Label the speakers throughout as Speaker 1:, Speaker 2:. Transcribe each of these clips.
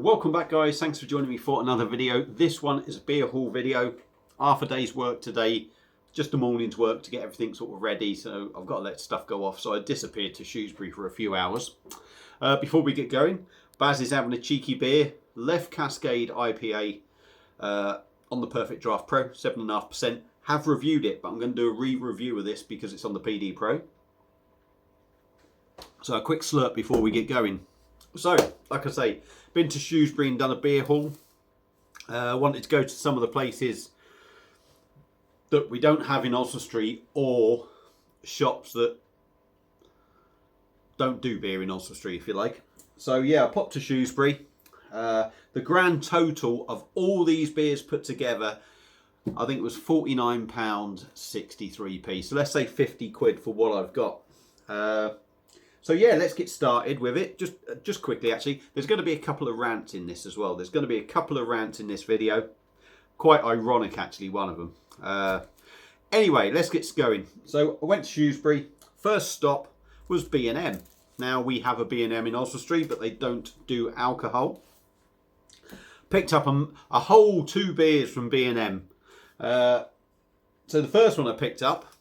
Speaker 1: Welcome back, guys. Thanks for joining me for another video. This one is a beer haul video. Half a day's work today, just a morning's work to get everything sort of ready, so I've got to let stuff go off. So I disappeared to Shrewsbury for a few hours. Before we get going, Baz is having a cheeky beer, Left Cascade IPA on the Perfect Draft Pro, 7.5%. Have reviewed it, but I'm going to do a re-review of this because it's on the PD Pro. So a quick slurp before we get going. So, like I say, been to Shrewsbury and done a beer haul. Wanted to go to some of the places that we don't have in Oswestry, or shops that don't do beer in Oswestry, if you like. So yeah, I popped to Shrewsbury. The grand total of all these beers put together, I think it was £49.63p. So let's say 50 quid for what I've got. So yeah, let's get started with it. Just quickly, actually, there's going to be a couple of rants in this as well. There's going to be a couple of rants in this video. Quite ironic, actually, one of them. Anyway, let's get going. So I went to Shrewsbury. First stop was B&M. Now, we have a B&M in Oswestry, but they don't do alcohol. Picked up a whole 2 beers from B&M. So the first one I picked up,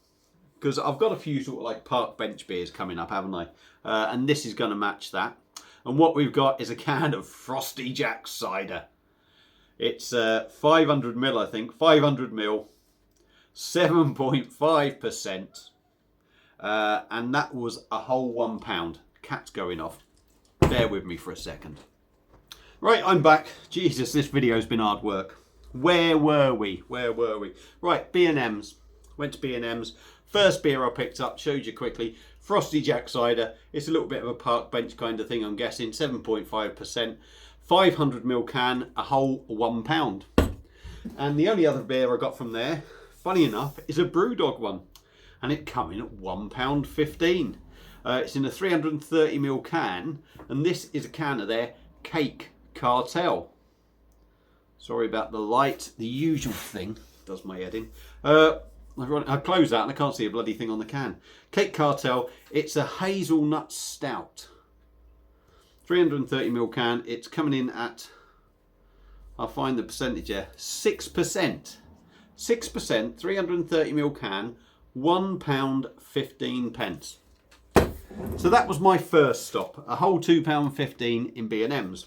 Speaker 1: because I've got a few sort of like park bench beers coming up, haven't I? And this is going to match that. And what we've got is a can of Frosty Jack cider. It's 500ml, I think. 500ml, 7.5%. And that was a whole £1. Cat's going off. Bear with me for a second. Right, I'm back. Jesus, this video's been hard work. Where were we? Right, B&M's. Went to B&M's. First beer I picked up, showed you quickly, Frosty Jack cider. It's a little bit of a park bench kind of thing, I'm guessing. 7.5%. 500ml can, a whole £1. And the only other beer I got from there, funny enough, is a Brewdog one. And it come in at £1.15. It's in a 330ml can. And this is a can of their Cake Cartel. Sorry about the light. The usual thing does my head in. I closed that and I can't see a bloody thing on the can. Cake Cartel. It's a hazelnut stout. 330ml can. It's coming in at, I'll find the percentage here, 6%. 6%, 330ml can, £1.15. So that was my first stop. A whole £2.15 in B&M's.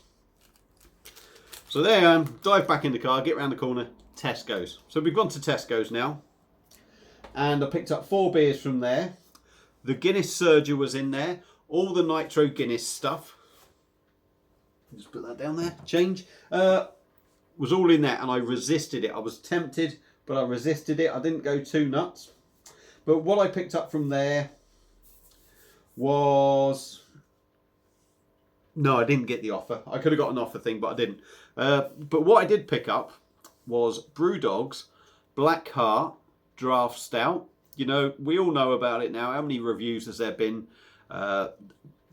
Speaker 1: So there I am, dive back in the car, get round the corner, Tesco's. So we've gone to Tesco's now. And I picked up 4 beers from there. The Guinness Surger was in there. All the Nitro Guinness stuff. Just put that down there. Change. Was all in there, and I resisted it. I was tempted, but I resisted it. I didn't go too nuts. But what I picked up from there was... No, I didn't get the offer. I could have got an offer thing, but I didn't. But what I did pick up was Brewdog's Black Heart Draft Stout. You know, we all know about it now. How many reviews has there been?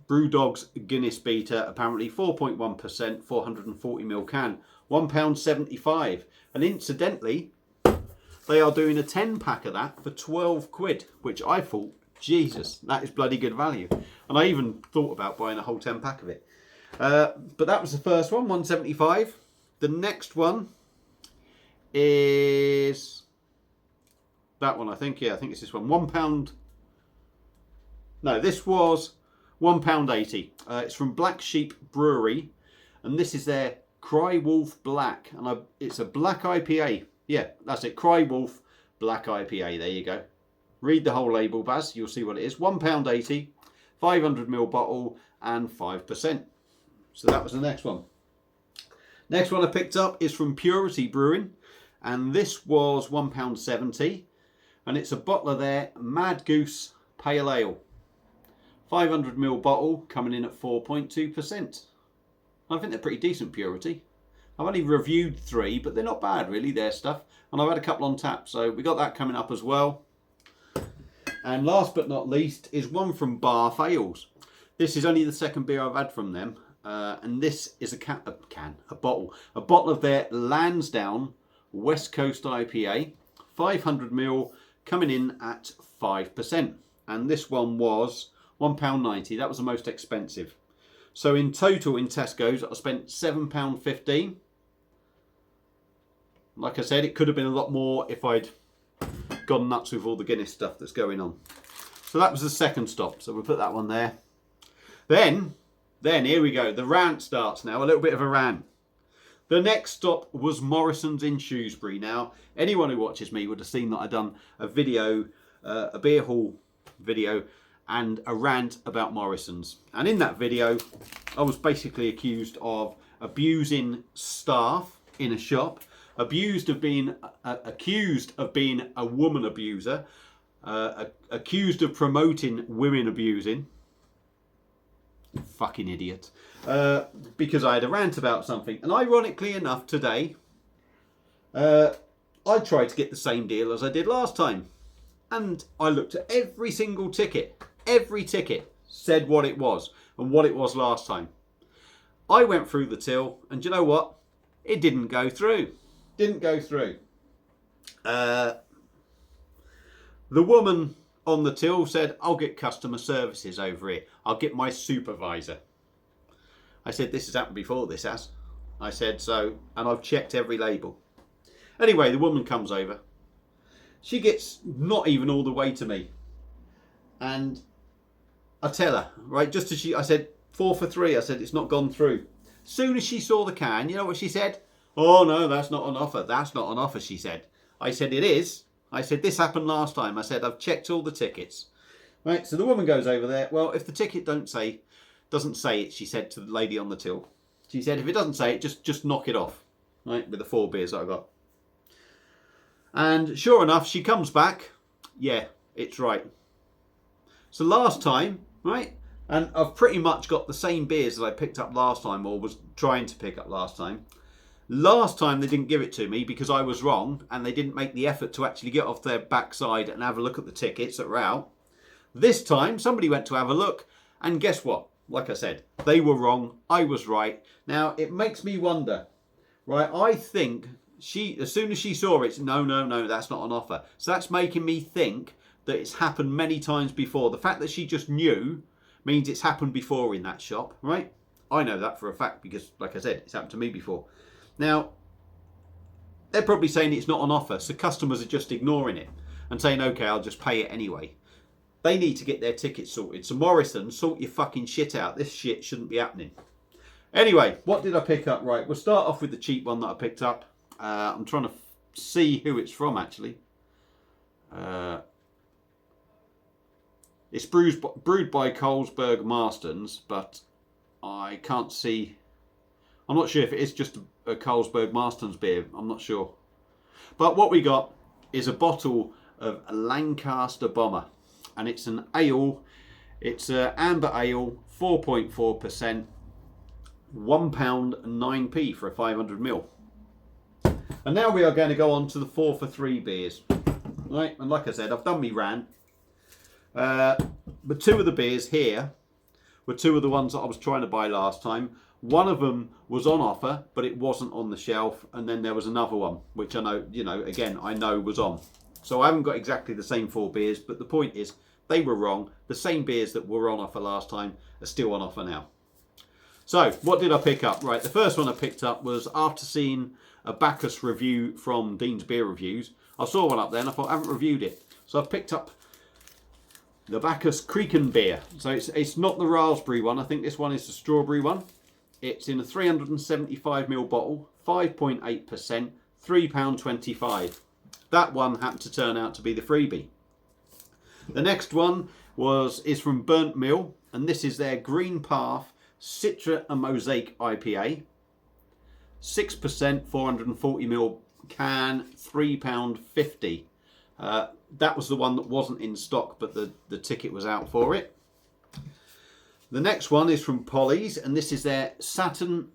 Speaker 1: Brewdog's Guinness Beater, apparently 4.1%, 440ml can, £1.75. And incidentally, they are doing a 10-pack of that for 12 quid, which I thought, Jesus, that is bloody good value. And I even thought about buying a whole 10-pack of it. But that was the first one, £1.75. The next one is that one, I think. Yeah, I think it's this one. £1. No, this was £1.80. It's from Black Sheep Brewery, and this is their Cry Wolf Black, and it's a black IPA. Yeah, that's it. Cry Wolf Black IPA. There you go. Read the whole label, Baz. You'll see what it is. £1.80, 500ml bottle, and 5%. So that was the next one. Next one I picked up is from Purity Brewing, and this was £1.70, and it's a bottle of their Mad Goose Pale Ale. 500ml bottle, coming in at 4.2%. I think they're pretty decent, Purity. I've only reviewed 3, but they're not bad really, their stuff. And I've had a couple on tap, so we got that coming up as well. And last but not least is one from Bath Ales. This is only the second beer I've had from them. And this is a bottle of their Lansdowne West Coast IPA. 500ml, coming in at 5%. And this one was £1.90. That was the most expensive. So in total in Tesco's, I spent £7.15. Like I said, it could have been a lot more if I'd gone nuts with all the Guinness stuff that's going on. So that was the second stop. So we'll put that one there. Then here we go. The rant starts now. A little bit of a rant. The next stop was Morrison's in Shrewsbury. Now, anyone who watches me would have seen that I'd done a video, a beer hall video, and a rant about Morrison's. And in that video, I was basically accused of abusing staff in a shop, accused of being a woman abuser, accused of promoting women abusing. Fucking idiot. Because I had a rant about something. And ironically enough, today, I tried to get the same deal as I did last time. And I looked at every single ticket. Every ticket said what it was and what it was last time. I went through the till, and do you know what? It didn't go through. Didn't go through. The woman on the till said, I'll get customer services over here. I'll get my supervisor. I said, this has happened before, this has. I said, so, and I've checked every label. Anyway, the woman comes over. She gets not even all the way to me. And I tell her, right, just as I said, 4 for 3. I said, it's not gone through. Soon as she saw the can, you know what she said? Oh, no, that's not on offer. That's not on offer, she said. I said, it is. I said, this happened last time. I said, I've checked all the tickets. Right, so the woman goes over there. Well, if the ticket doesn't say it, she said to the lady on the till. She said, if it doesn't say it, just knock it off. Right, with the 4 beers that I got. And sure enough, she comes back. Yeah, it's right. So last time, right, and I've pretty much got the same beers that I picked up last time, or was trying to pick up last time. Last time they didn't give it to me because I was wrong, and they didn't make the effort to actually get off their backside and have a look at the tickets that were out. This time, somebody went to have a look, and guess what? Like I said, they were wrong, I was right. Now, it makes me wonder, right, I think as soon as she saw it, no, that's not on offer. So that's making me think that it's happened many times before. The fact that she just knew means it's happened before in that shop, right? I know that for a fact because, like I said, it's happened to me before. Now, they're probably saying it's not on offer, so customers are just ignoring it and saying, okay, I'll just pay it anyway. They need to get their tickets sorted. So Morrison, sort your fucking shit out. This shit shouldn't be happening. Anyway, what did I pick up? Right, we'll start off with the cheap one that I picked up. I'm trying to see who it's from, actually. It's brewed by Carlsberg Marston's, but I can't see. I'm not sure if it is just a Carlsberg Marston's beer. I'm not sure. But what we got is a bottle of Lancaster Bomber. And it's an ale. It's an amber ale, 4.4%, £1 and 9p for a 500ml. And now we are going to go on to the 4 for 3 beers. Right, and like I said, I've done me rant. But 2 of the beers here were 2 of the ones that I was trying to buy last time. One of them was on offer, but it wasn't on the shelf. And then there was another one, which I know, again, I know was on. So I haven't got exactly the same 4 beers, but the point is, they were wrong. The same beers that were on offer last time are still on offer now. So, what did I pick up? Right, the first one I picked up was after seeing a Bacchus review from Dean's Beer Reviews. I saw one up there and I thought, I haven't reviewed it. So I picked up the Bacchus Creeken beer. So it's not the raspberry one. I think this one is the strawberry one. It's in a 375ml bottle, 5.8%, £3.25. That one happened to turn out to be the freebie. The next one is from Burnt Mill, and this is their Green Path Citra and Mosaic IPA. 6%, 440ml can, £3.50. That was the one that wasn't in stock, but the ticket was out for it. The next one is from Polly's, and this is their Satin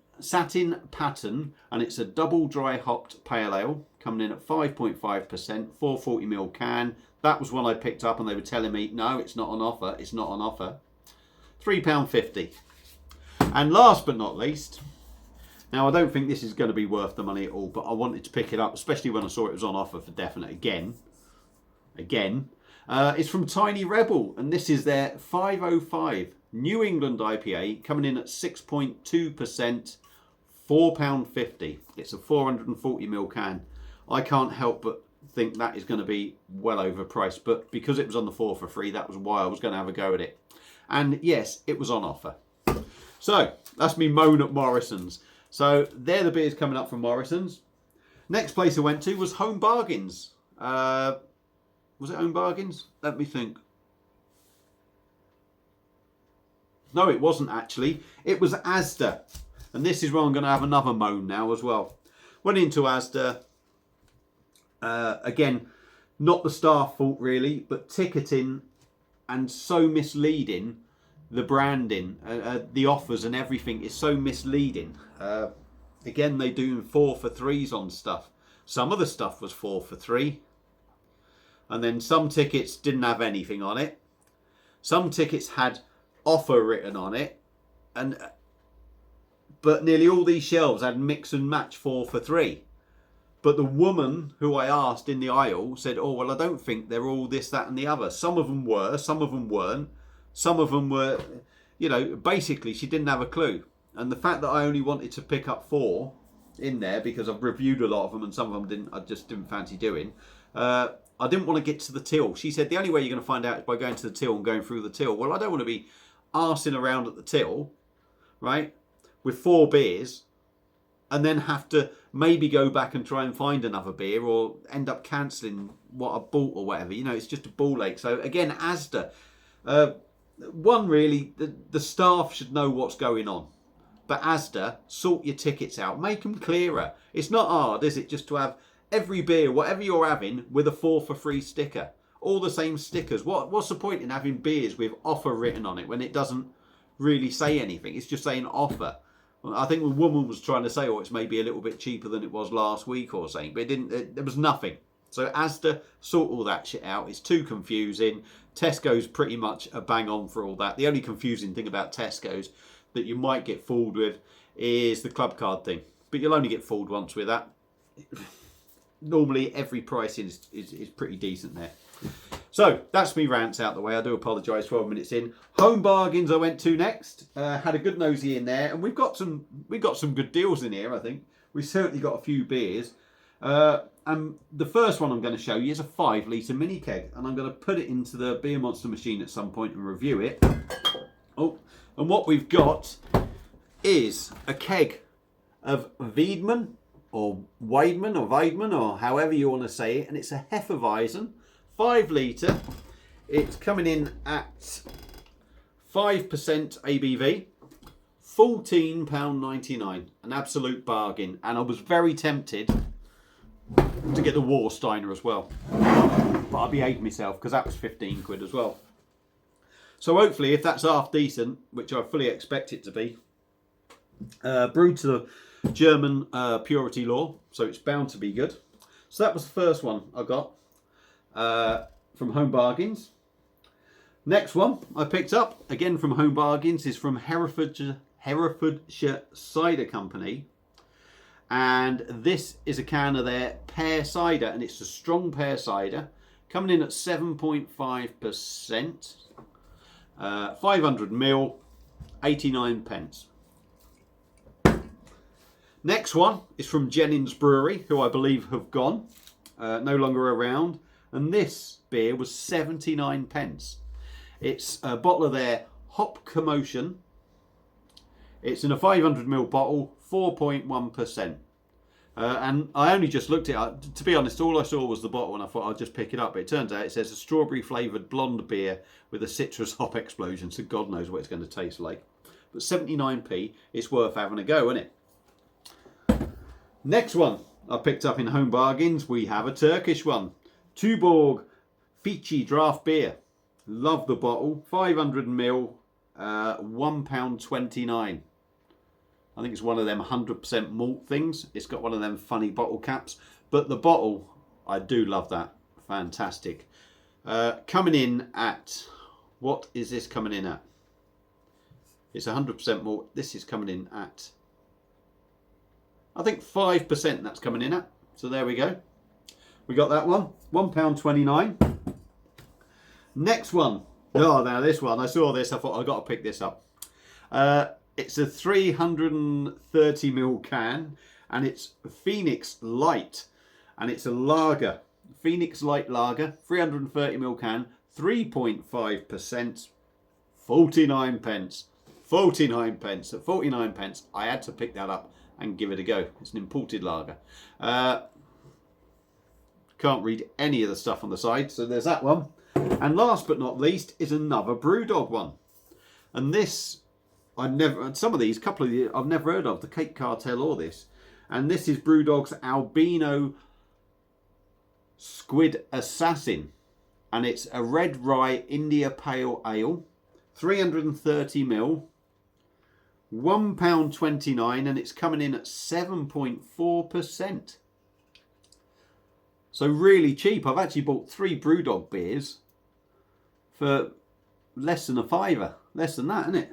Speaker 1: Pattern, and it's a double dry hopped pale ale, coming in at 5.5%, 440ml can. That was one I picked up, and they were telling me, no, it's not on offer. It's not on offer. £3.50. And last but not least, now I don't think this is going to be worth the money at all, but I wanted to pick it up, especially when I saw it was on offer for definite again. It's from Tiny Rebel, and this is their 505 New England IPA, coming in at 6.2%, £4.50. It's a 440ml can. I can't help but think that is going to be well overpriced, but because it was on the 4 for free, that was why I was going to have a go at it. And yes, it was on offer. So that's me moan at Morrison's. So they're the beers coming up from Morrison's. Next place I went to was Home Bargains. Was it Home Bargains? Let me think. No, it wasn't actually. It was Asda. And this is where I'm going to have another moan now as well. Went into Asda. Again, not the staff fault really, but ticketing and so misleading. The branding, the offers and everything is so misleading. Again, they do 4 for 3s on stuff. Some of the stuff was 4 for 3. And then some tickets didn't have anything on it. Some tickets had offer written on it. But nearly all these shelves had mix and match 4 for 3. But the woman who I asked in the aisle said, oh, well, I don't think they're all this, that and the other. Some of them were, some of them weren't. Some of them were, you know, basically she didn't have a clue. And the fact that I only wanted to pick up 4 in there because I've reviewed a lot of them and some of them I just didn't fancy doing. I didn't want to get to the till. She said the only way you're going to find out is by going to the till and going through the till. Well, I don't want to be arsing around at the till, right, with 4 beers and then have to maybe go back and try and find another beer or end up cancelling what I bought or whatever. You know, it's just a ball ache. So again, Asda. One, really, the staff should know what's going on. But Asda, sort your tickets out. Make them clearer. It's not hard, is it, just to have every beer, whatever you're having, with a 4 for free sticker. All the same stickers. What's the point in having beers with offer written on it when it doesn't really say anything? It's just saying offer. I think the woman was trying to say, oh, it's maybe a little bit cheaper than it was last week or something. But it didn't. There was nothing. So Asda, sort all that shit out. It's too confusing. Tesco's pretty much a bang on for all that. The only confusing thing about Tesco's that you might get fooled with is the club card thing. But you'll only get fooled once with that. Normally every pricing is pretty decent there. So that's me rants out the way. I do apologise, 12 minutes in. Home Bargains I went to next. Had a good nosy in there. And we've got some good deals in here, I think. We've certainly got a few beers. And the first one I'm going to show you is a 5 litre mini keg, and I'm going to put it into the Beer Monster machine at some point and review it. Oh, and what we've got is a keg of Wiedmann or Weidmann or however you want to say it, and it's a Hefeweizen 5 litre. It's coming in at 5% ABV. £14.99, an absolute bargain, and I was very tempted to get the Warsteiner as well, but I behaved myself because that was 15 quid as well. So hopefully, if that's half decent, which I fully expect it to be, brewed to the German purity law, so it's bound to be good. So that was the first one I got from Home Bargains. Next one I picked up again from Home Bargains is from Herefordshire Cider Company. And this is a can of their pear cider, and it's a strong pear cider, coming in at 7.5%, 500ml, 89p. Next one is from Jennings Brewery, who I believe have gone, no longer around, and this beer was 79p. It's a bottle of their Hop Commotion. It's in a 500ml bottle, 4.1%. And I only just looked it up. To be honest, all I saw was the bottle and I thought I'll just pick it up. But it turns out it says a strawberry flavoured blonde beer with a citrus hop explosion. So God knows what it's going to taste like. But 79p, it's worth having a go, isn't it? Next one I picked up in Home Bargains. We have a Turkish one. Tuborg Fici draft beer. Love the bottle. 500ml, £1.29. I think it's one of them 100% malt things. It's got one of them funny bottle caps. But the bottle, I do love that. Fantastic. Coming in at, what is this coming in at? It's 100% malt. This is coming in at, I think 5% that's coming in at. So there we go. We got that one. £1.29. Next one Oh, now this one, I saw this, I thought I've got to pick this up. It's a 330ml can, and it's Phoenix Light, and it's a lager. Phoenix Light Lager, 330ml can, 3.5%, 49 pence. 49 pence. At 49 pence, I had to pick that up and give it a go. It's an imported lager. Can't read any of the stuff on the side, so there's that one. And last but not least is another Brewdog one. And this, some of these, a couple of these, I've never heard of, the Cape Cartel or this. And this is Brewdog's Albino Squid Assassin. And it's a red rye India Pale Ale, 330ml, £1.29, and it's coming in at 7.4%. So really cheap. I've actually bought 3 Brewdog beers for less than a fiver. Less than that, isn't it?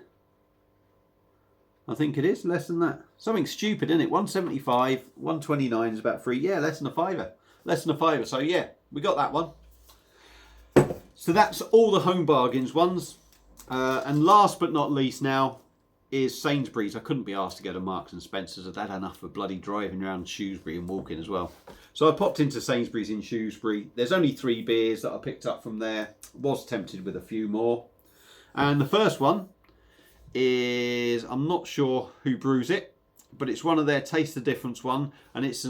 Speaker 1: I think it is less than that. Something stupid, isn't it? 175, 129 is about 3. Yeah, less than a fiver. Less than a fiver. So yeah, we got that one. So that's all the home bargains ones. And last but not least now is Sainsbury's. I couldn't be asked to go to Marks and Spencer's. I'd had enough of bloody driving around Shrewsbury and walking as well. So I popped into Sainsbury's in Shrewsbury. There's only 3 beers that I picked up from there. Was tempted with a few more. And the first one is, I'm not sure who brews it, but it's one of their Taste the Difference one. And it's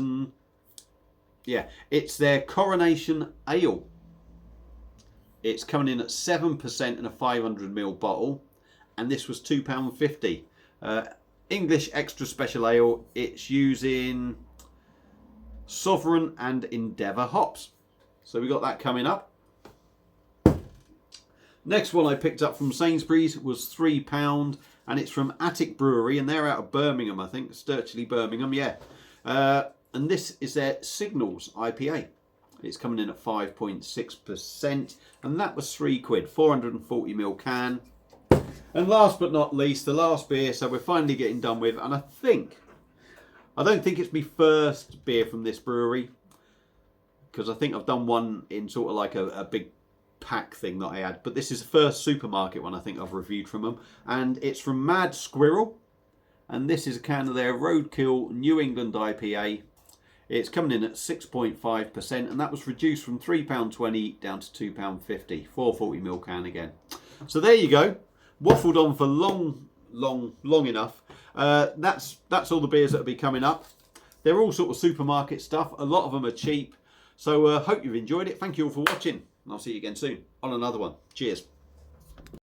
Speaker 1: it's their Coronation Ale. It's coming in at 7% in a 500ml bottle, and this was £2.50. English Extra Special Ale. It's using Sovereign and Endeavour hops. So we got that coming up. Next one I picked up from Sainsbury's was £3, and it's from Attic Brewery, and they're out of Birmingham, I think. Sturchley, Birmingham, yeah. And this is their Signals IPA. It's coming in at 5.6%, and that was £3, 440ml can. And last but not least, the last beer, so we're finally getting done with, and I don't think it's my first beer from this brewery, because I think I've done one in sort of like a big pack thing that I had, but this is the first supermarket one I think I've reviewed from them, and it's from Mad Squirrel, and this is a can of their Roadkill New England IPA. It's coming in at 6.5%, and that was reduced from £3.20 down to £2.50. 440ml can again. So there you go. Waffled on for long enough. That's all the beers that will be coming up. They're all sort of supermarket stuff. A lot of them are cheap. So hope you've enjoyed it. Thank you all for watching, and I'll see you again soon on another one. Cheers.